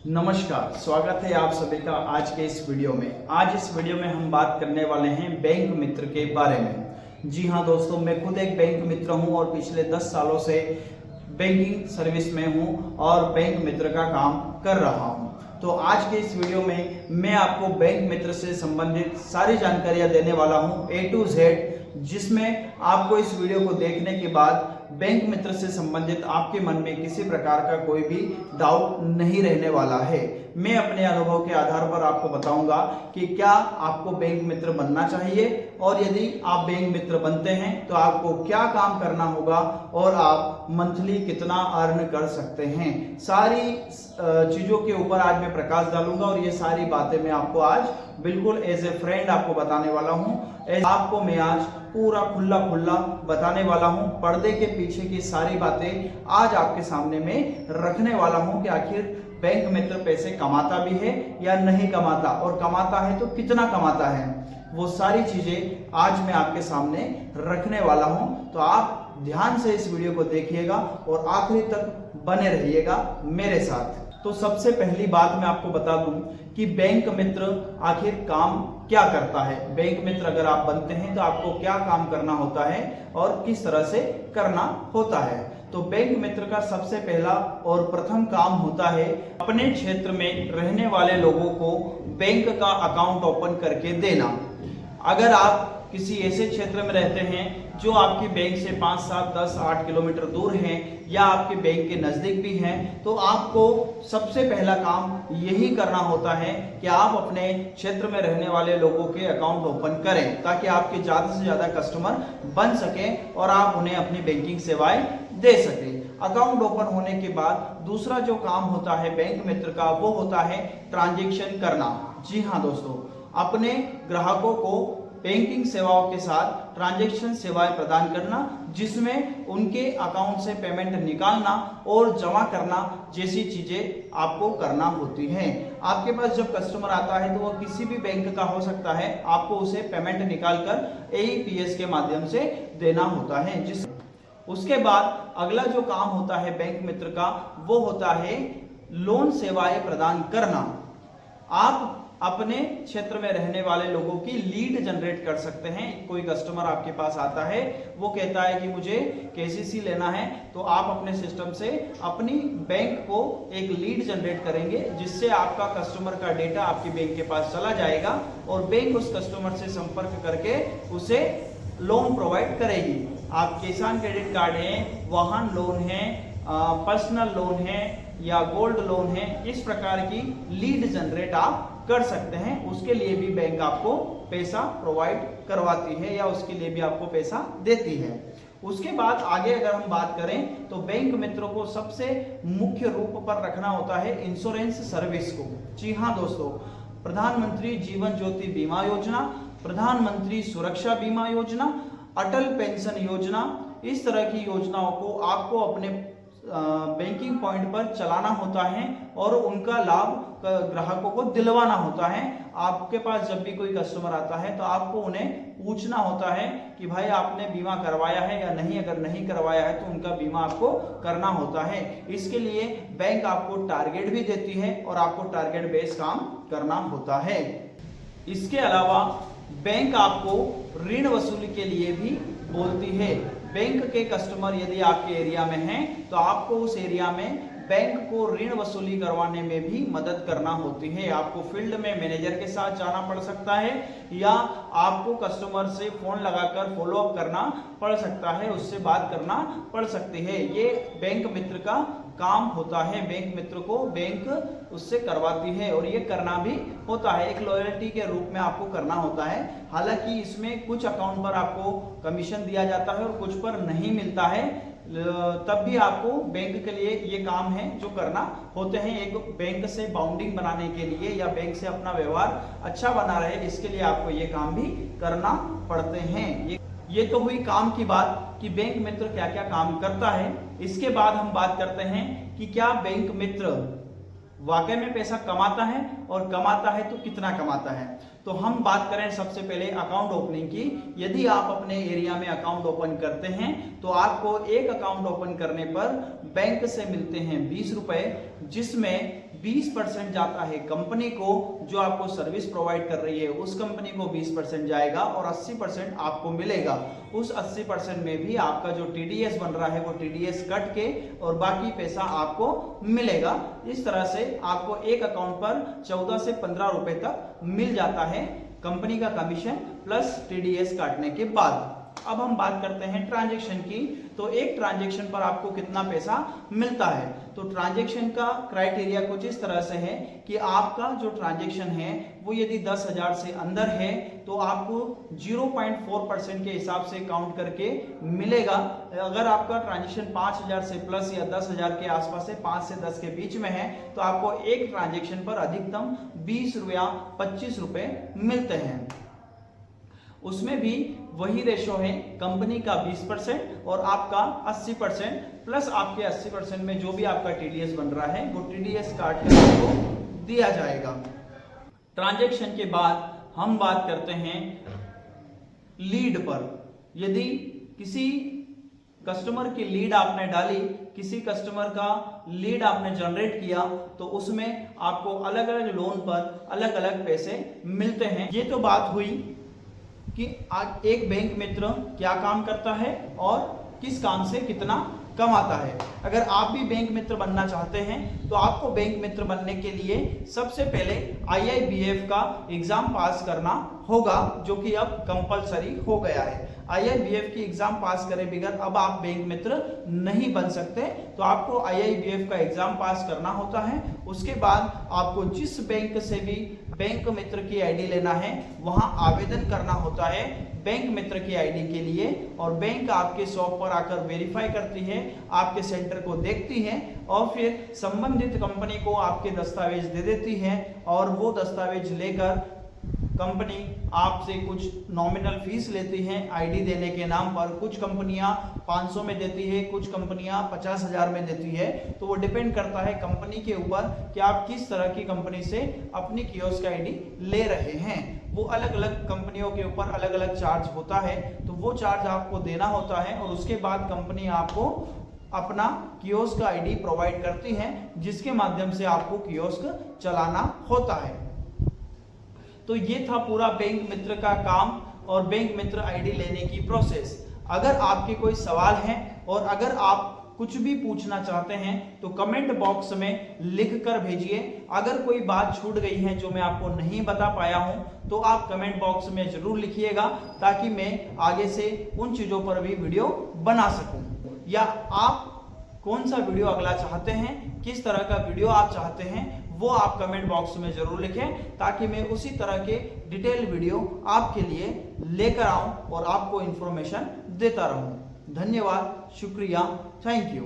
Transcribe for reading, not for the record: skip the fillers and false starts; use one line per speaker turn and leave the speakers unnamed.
नमस्कार, स्वागत है आप सभी का आज के इस वीडियो में। आज इस वीडियो में हम बात करने वाले हैं बैंक मित्र के बारे में। जी हाँ दोस्तों, मैं खुद एक बैंक मित्र हूं और पिछले 10 सालों से बैंकिंग सर्विस में हूं और बैंक मित्र का काम कर रहा हूं। तो आज के इस वीडियो में मैं आपको बैंक मित्र से संबंधित सारी जानकारियां देने वाला हूं A to Z, जिसमें आपको इस वीडियो को देखने के बाद बैंक मित्र से संबंधित आपके मन में किसी प्रकार का कोई भी डाउट नहीं रहने वाला है। मैं अपने अनुभव के आधार पर आपको बताऊंगा कि क्या आपको बैंक मित्र बनना चाहिए और यदि आप बैंक मित्र बनते हैं तो आपको क्या काम करना होगा और आप मंथली कितना अर्न कर सकते हैं। सारी चीजों के ऊपर आज मैं प्रकाश डालूंगा और ये सारी बातें मैं आपको आज बिल्कुल एज ए फ्रेंड आपको बताने वाला हूं। आपको मैं आज पूरा खुला बताने वाला हूं। पर्दे के पीछे की सारी बातें आज आपके सामने में रखने वाला हूं कि आखिर बैंक मित्र पैसे कमाता भी है या नहीं कमाता, और कमाता है तो कितना कमाता है। वो सारी चीजें आज मैं आपके सामने रखने वाला हूं। तो आप ध्यान से इस वीडियो को देखिएगा और आखिरी तक बने रहिएगा मेरे साथ। तो सबसे पहली बात मैं आपको बता दूं कि बैंक मित्र आखिर काम क्या करता है। बैंक मित्र अगर आप बनते हैं तो आपको क्या काम करना होता है और किस तरह से करना होता है। तो बैंक मित्र का सबसे पहला और प्रथम काम होता है अपने क्षेत्र में रहने वाले लोगों को बैंक का अकाउंट ओपन करके देना। अगर आप किसी ऐसे क्षेत्र में रहते हैं जो आपके बैंक से 5, 7, 10, 8 किलोमीटर दूर हैं या आपके बैंक के नजदीक भी हैं, तो आपको सबसे पहला काम यही करना होता है कि आप अपने क्षेत्र में रहने वाले लोगों के अकाउंट ओपन करें ताकि आपके ज्यादा से ज्यादा कस्टमर बन सके और आप उन्हें अपनी बैंकिंग सेवाएं दे सके। अकाउंट ओपन होने के बाद दूसरा जो काम होता है बैंक मित्र का, वो होता है ट्रांजैक्शन करना। जी हाँ दोस्तों, अपने ग्राहकों को बैंकिंग सेवाओं के साथ ट्रांजैक्शन सेवाएं प्रदान करना, जिसमें उनके अकाउंट से पेमेंट निकालना और जमा करना जैसी चीजें आपको करना होती हैं। आपके पास जब कस्टमर आता है तो वो किसी भी बैंक का हो सकता है, आपको उसे पेमेंट निकालकर AEPS के माध्यम से देना होता है। उसके बाद अगला जो काम होता है बैंक मित्र का, वो होता है लोन सेवाएं प्रदान करना। आप अपने क्षेत्र में रहने वाले लोगों की लीड जनरेट कर सकते हैं। कोई कस्टमर आपके पास आता है, वो कहता है कि मुझे KCC लेना है, तो आप अपने सिस्टम से अपनी बैंक को एक लीड जनरेट करेंगे, जिससे आपका कस्टमर का डेटा आपकी बैंक के पास चला जाएगा और बैंक उस कस्टमर से संपर्क करके उसे लोन प्रोवाइड करेगी। आप किसान क्रेडिट कार्ड है, वाहन लोन है, पर्सनल लोन है या गोल्ड लोन है, इस प्रकार की लीड जनरेट आप कर सकते हैं। उसके लिए भी बैंक आपको पैसा प्रोवाइड करवाती है या उसके लिए भी आपको पैसा देती है। उसके बाद आगे अगर हम बात करें तो बैंक मित्रों को सबसे मुख्य रूप पर रखना होता है इंश्योरेंस सर्विस को। जी हाँ दोस्तों, प्रधानमंत्री जीवन ज्योति बीमा योजना, प्रधानमंत्री सुरक्षा बीमा योजना, अटल पेंशन योजना, इस तरह की योजनाओं को आपको अपने बैंकिंग पॉइंट पर चलाना होता है और उनका लाभ ग्राहकों को दिलवाना होता है। आपके पास जब भी कोई कस्टमर आता है तो आपको उन्हें पूछना होता है कि भाई आपने बीमा करवाया है या नहीं। अगर नहीं करवाया है तो उनका बीमा आपको करना होता है। इसके लिए बैंक आपको टारगेट भी देती है और आपको टारगेट बेस्ड काम करना होता है। इसके अलावा बैंक आपको ऋण वसूली के लिए भी बोलती है। बैंक के कस्टमर यदि आपके एरिया में हैं तो आपको उस एरिया में बैंक को ऋण वसूली करवाने में भी मदद करना होती है। आपको फील्ड में मैनेजर के साथ जाना पड़ सकता है या आपको कस्टमर से फोन लगाकर फॉलो अप करना पड़ सकता है, उससे बात करना पड़ सकती है। ये बैंक मित्र का काम होता है। बैंक मित्र को बैंक उससे करवाती है और ये करना भी होता है, एक लॉयल्टी के रूप में आपको करना होता है। हालांकि इसमें कुछ अकाउंट पर आपको कमीशन दिया जाता है और कुछ पर नहीं मिलता है, तब भी आपको बैंक के लिए ये काम है जो करना होते हैं। एक बैंक से बाउंडिंग बनाने के लिए या बैंक से अपना व्यवहार अच्छा बना रहे, इसके लिए आपको ये काम भी करना पड़ते हैं। ये तो हुई काम की बात कि बैंक मित्र क्या क्या काम करता है। इसके बाद हम बात करते हैं कि क्या बैंक मित्र वाकई में पैसा कमाता है और कमाता है तो कितना कमाता है। तो हम बात करें सबसे पहले अकाउंट ओपनिंग की। यदि आप अपने एरिया में अकाउंट ओपन करते हैं तो आपको एक अकाउंट ओपन करने पर बैंक से मिलते हैं 20 रुपए, जिसमें 20% जाता है कंपनी को, जो आपको सर्विस प्रोवाइड कर रही है उस कंपनी को 20% जाएगा और 80% आपको मिलेगा। उस 80% में भी आपका जो टीडीएस बन रहा है वो टीडीएस कट के और बाकी पैसा आपको मिलेगा। इस तरह से आपको एक अकाउंट पर 14 से 15 रुपए तक मिल जाता है कंपनी का कमीशन प्लस टीडीएस काटने के बाद। अब हम बात करते हैं ट्रांजैक्शन की। तो एक ट्रांजैक्शन पर आपको कितना पैसा मिलता है। तो ट्रांजैक्शन का क्राइटेरिया कुछ इस तरह से है कि आपका जो ट्रांजैक्शन है वो यदि 10,000 से अंदर है तो आपको 0.4% के हिसाब से काउंट करके मिलेगा। अगर आपका ट्रांजैक्शन 5,000 से प्लस या 10,000 के आसपास है, 5 से 10 के बीच में है, तो आपको एक ट्रांजैक्शन पर अधिकतम 20 या 25 रुपए मिलते हैं। उसमें भी वही रेशो है, कंपनी का 20% और आपका 80% प्लस आपके 80% में जो भी आपका टीडीएस बन रहा है वो टीडीएस काट कर आपको दिया जाएगा। ट्रांजैक्शन के बाद हम बात करते हैं लीड पर। यदि किसी कस्टमर की लीड आपने डाली, किसी कस्टमर का लीड आपने जनरेट किया, तो उसमें आपको अलग अलग लोन पर अलग अलग पैसे मिलते हैं। ये तो बात हुई कि आज एक बैंक मित्र क्या काम करता है और किस काम से कितना कमाता है। अगर आप भी बैंक मित्र बनना चाहते हैं तो आपको बैंक मित्र बनने के लिए सबसे पहले IIBF का एग्जाम पास करना होगा, जो कि अब कंपलसरी हो गया है। IIBF की एग्जाम पास करे बगैर अब आप बैंक मित्र नहीं बन सकते। तो आपको IIBF का एग्जाम पास करना होता है। उसके बाद आपको जिस बैंक से भी बैंक मित्र की आईडी लेना है वहां आवेदन करना होता है बैंक मित्र की आईडी के लिए, और बैंक आपके शॉप पर आकर वेरीफाई करती है, आपके सेंटर को देखती है और फिर संबंधित कंपनी को आपके दस्तावेज दे देती है, और वो दस्तावेज लेकर कंपनी आपसे कुछ नॉमिनल फीस लेती है आईडी देने के नाम पर। कुछ कंपनियां 500 में देती है, कुछ कंपनियां 50,000 में देती है। तो वो डिपेंड करता है कंपनी के ऊपर कि आप किस तरह की कंपनी से अपनी कियोस्क आईडी ले रहे हैं। वो अलग अलग कंपनियों के ऊपर अलग अलग चार्ज होता है, तो वो चार्ज आपको देना होता है और उसके बाद कंपनी आपको अपना कियोस्क आईडी प्रोवाइड करती है, जिसके माध्यम से आपको कियोस्क चलाना होता है। तो ये था पूरा बैंक मित्र का काम और बैंक मित्र आईडी लेने की प्रोसेस। अगर आपके कोई सवाल हैं और अगर आप कुछ भी पूछना चाहते हैं तो कमेंट बॉक्स में लिख कर भेजिए। अगर कोई बात छूट गई है जो मैं आपको नहीं बता पाया हूं तो आप कमेंट बॉक्स में जरूर लिखिएगा, ताकि मैं आगे से उन चीजों पर भी वीडियो बना सकूं। या आप कौन सा वीडियो अगला चाहते हैं, किस तरह का वीडियो आप चाहते हैं, वो आप कमेंट बॉक्स में जरूर लिखें, ताकि मैं उसी तरह के डिटेल वीडियो आपके लिए लेकर आऊं और आपको इंफॉर्मेशन देता रहूं। धन्यवाद, शुक्रिया, थैंक यू।